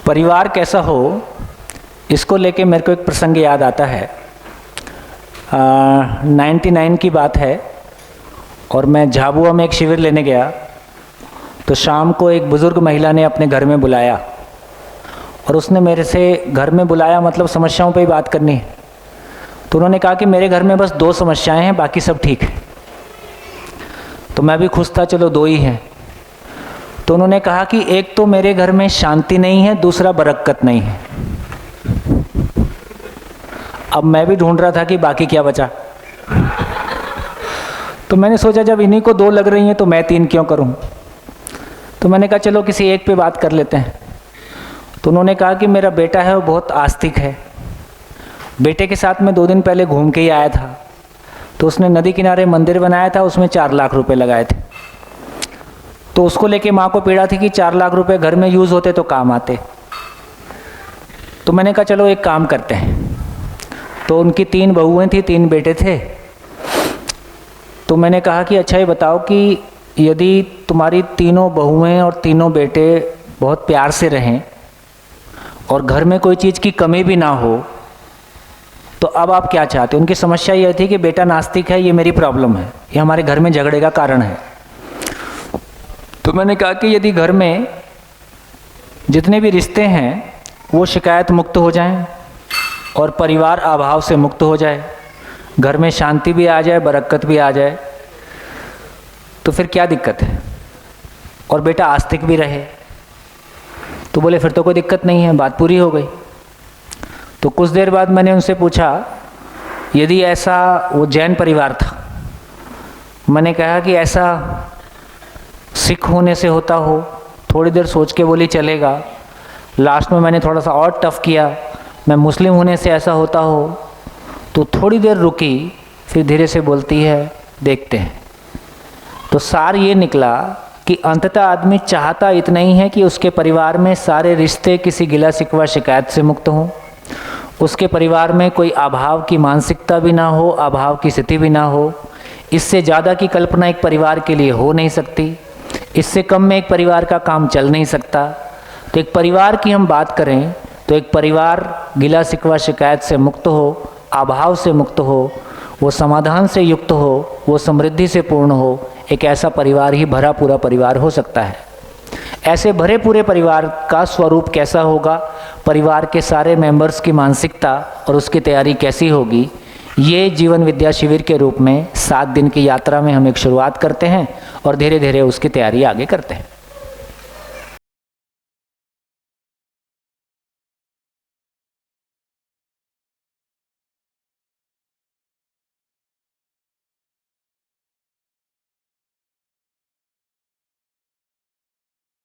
परिवार कैसा हो, इसको लेके मेरे को एक प्रसंग याद आता है। 99 की बात है और मैं झाबुआ में एक शिविर लेने गया। तो शाम को एक बुज़ुर्ग महिला ने अपने घर में बुलाया और उसने मेरे से घर में बुलाया, मतलब समस्याओं पे ही बात करनी है। तो उन्होंने कहा कि मेरे घर में बस 2 समस्याएं हैं, बाकी सब ठीक है। तो मैं भी खुश था, चलो 2 ही हैं। तो उन्होंने कहा कि एक तो मेरे घर में शांति नहीं है, दूसरा बरकत नहीं है। अब मैं भी ढूंढ रहा था कि बाकी क्या बचा। तो मैंने सोचा जब इन्हीं को 2 लग रही हैं तो मैं 3 क्यों करूं। तो मैंने कहा चलो किसी एक पे बात कर लेते हैं। तो उन्होंने कहा कि मेरा बेटा है वो बहुत आस्तिक है। बेटे के साथ मैं 2 दिन पहले घूम के ही आया था। तो उसने नदी किनारे मंदिर बनाया था, उसमें 4 लाख रुपए लगाए थे। तो उसको लेके माँ को पीड़ा थी कि 4 लाख रुपए घर में यूज़ होते तो काम आते। तो मैंने कहा चलो एक काम करते हैं। तो उनकी 3 बहुएं थी, 3 बेटे थे। तो मैंने कहा कि अच्छा ये बताओ कि यदि तुम्हारी 3 बहुएं और 3 बेटे बहुत प्यार से रहें और घर में कोई चीज़ की कमी भी ना हो, तो अब आप क्या चाहते हो। उनकी समस्या यह थी कि बेटा नास्तिक है, ये मेरी प्रॉब्लम है, ये हमारे घर में झगड़े का कारण है। तो मैंने कहा कि यदि घर में जितने भी रिश्ते हैं वो शिकायत मुक्त हो जाएं और परिवार अभाव से मुक्त हो जाए, घर में शांति भी आ जाए, बरकत भी आ जाए, तो फिर क्या दिक्कत है। और बेटा आस्तिक भी रहे। तो बोले फिर तो कोई दिक्कत नहीं है, बात पूरी हो गई। तो कुछ देर बाद मैंने उनसे पूछा, यदि ऐसा, वो जैन परिवार था, मैंने कहा कि ऐसा सिख होने से होता हो। थोड़ी देर सोच के बोली चलेगा। लास्ट में मैंने थोड़ा सा और टफ किया, मैं मुस्लिम होने से ऐसा होता हो। तो थोड़ी देर रुकी, फिर धीरे से बोलती है देखते हैं। तो सार ये निकला कि अंततः आदमी चाहता इतना ही है कि उसके परिवार में सारे रिश्ते किसी गिला शिकवा शिकायत से मुक्त हों, उसके परिवार में कोई अभाव की मानसिकता भी ना हो, अभाव की स्थिति भी ना हो। इससे ज़्यादा की कल्पना एक परिवार के लिए हो नहीं सकती, इससे कम में एक परिवार का काम चल नहीं सकता। तो एक परिवार की हम बात करें तो एक परिवार गिला शिकवा शिकायत से मुक्त हो, अभाव से मुक्त हो, वो समाधान से युक्त हो, वो समृद्धि से पूर्ण हो, एक ऐसा परिवार ही भरा पूरा परिवार हो सकता है। ऐसे भरे पूरे परिवार का स्वरूप कैसा होगा, परिवार के सारे मेंबर्स की मानसिकता और उसकी तैयारी कैसी होगी, ये जीवन विद्या शिविर के रूप में 7 दिन की यात्रा में हम एक शुरुआत करते हैं और धीरे धीरे उसकी तैयारी आगे करते हैं।